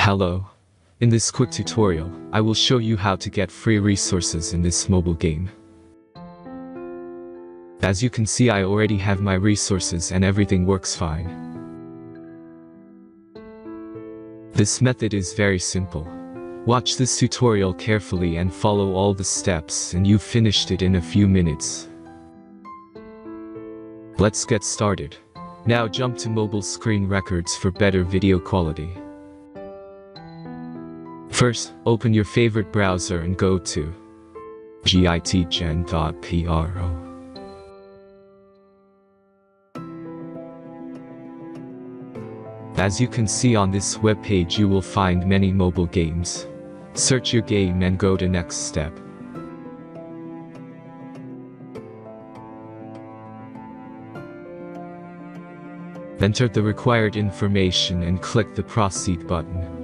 Hello. In this quick tutorial, I will show you how to get free resources in this mobile game. As you can see, I already have my resources and everything works fine. This method is very simple. Watch this tutorial carefully and follow all the steps and you've finished it in a few minutes. Let's get started. Now jump to mobile screen records for better video quality. First, open your favorite browser and go to gitgen.pro. As you can see on this web page, you will find many mobile games. Search your game and go to next step. Enter the required information and click the Proceed button.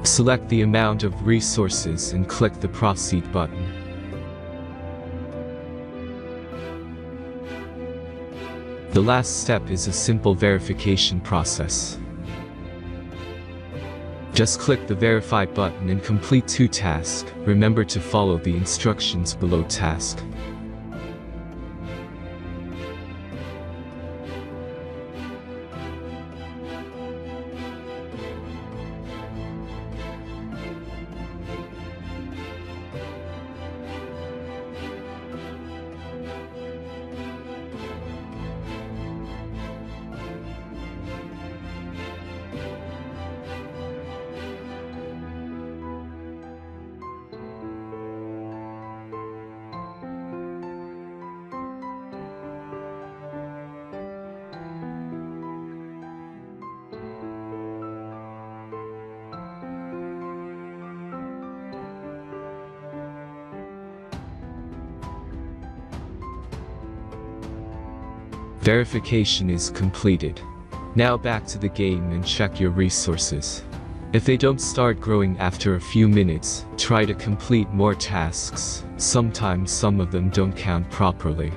Select the amount of resources and click the Proceed button. The last step is a simple verification process. Just click the Verify button and complete 2 tasks. Remember to follow the instructions below task. Verification is completed. Now back to the game and check your resources. If they don't start growing after a few minutes, try to complete more tasks. Sometimes some of them don't count properly.